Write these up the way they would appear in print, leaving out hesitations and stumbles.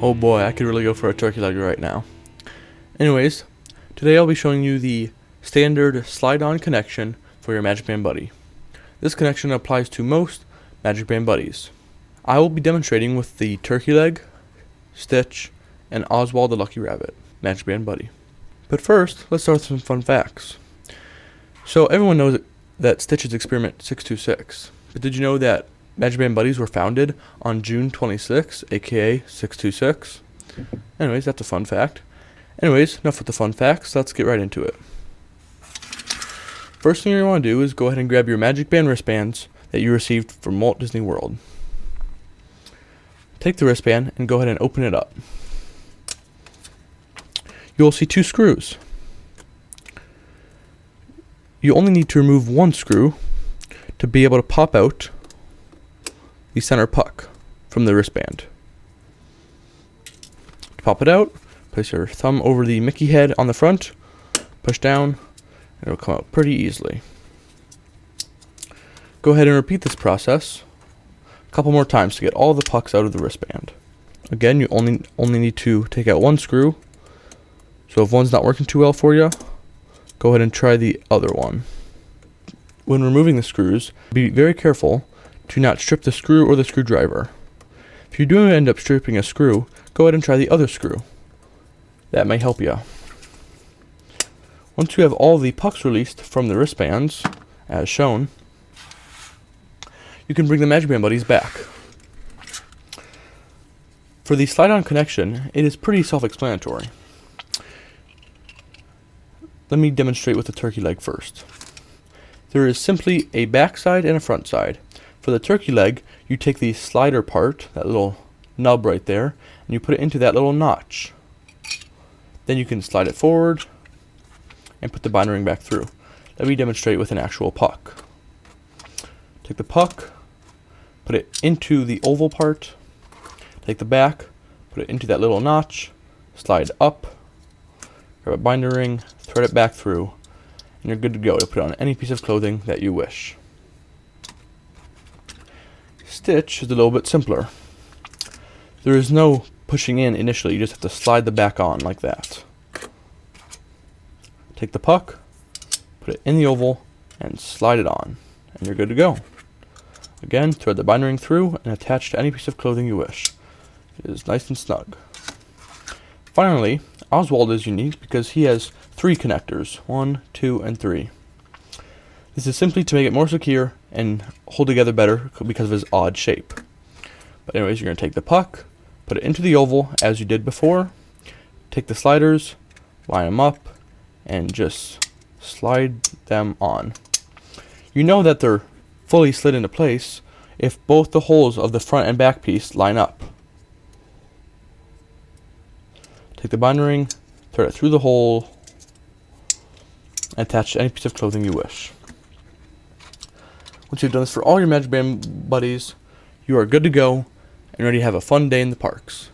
Oh boy, I could really go for a turkey leg right now. Anyways, today I'll be showing you the standard slide-on connection for your Magic Band Buddy. This connection applies to most Magic Band Buddies. I will be demonstrating with the turkey leg, Stitch, and Oswald the Lucky Rabbit Magic Band Buddy. But first, let's start with some fun facts. So everyone knows that Stitch is Experiment 626, but did you know that Magic Band Buddies were founded on June 26, aka 626? Anyways, that's a fun fact. Anyways, enough with the fun facts, let's get right into it. First thing you want to do is go ahead and grab your Magic Band wristbands that you received from Walt Disney World. Take the wristband and go ahead and open it up. You will see two screws. You only need to remove one screw to be able to pop out the center puck from the wristband. To pop it out, place your thumb over the Mickey head on the front, push down, and it will come out pretty easily. Go ahead and repeat this process a couple more times to get all the pucks out of the wristband. Again, you only need to take out one screw, so if one's not working too well for you, go ahead and try the other one. When removing the screws, be very careful to not strip the screw or the screwdriver. If you do end up stripping a screw, go ahead and try the other screw. That may help you. Once you have all the pucks released from the wristbands, as shown, you can bring the Magic Band Buddies back. For the slide-on connection, it is pretty self-explanatory. Let me demonstrate with the turkey leg first. There is simply a back side and a front side. For the turkey leg, you take the slider part, that little nub right there, and you put it into that little notch. Then you can slide it forward and put the binder ring back through. Let me demonstrate with an actual puck. Take the puck, put it into the oval part, take the back, put it into that little notch, slide up, grab a binder ring, thread it back through, and you're good to go to put it on any piece of clothing that you wish. Stitch is a little bit simpler. There is no pushing in initially, you just have to slide the back on like that. Take the puck, put it in the oval, and slide it on, and you're good to go. Again, thread the binder ring through and attach to any piece of clothing you wish. It is nice and snug. Finally, Oswald is unique because he has 3 connectors, 1, 2, and 3. This is simply to make it more secure and hold together better because of his odd shape. But anyways, you're going to take the puck, put it into the oval as you did before, take the sliders, line them up, and just slide them on. You know that they're fully slid into place if both the holes of the front and back piece line up. Take the binder ring, thread it through the hole, and attach to any piece of clothing you wish. Once you've done this for all your Magic Band Buddies, you are good to go and ready to have a fun day in the parks.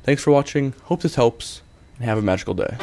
Thanks for watching, hope this helps, and have a magical day.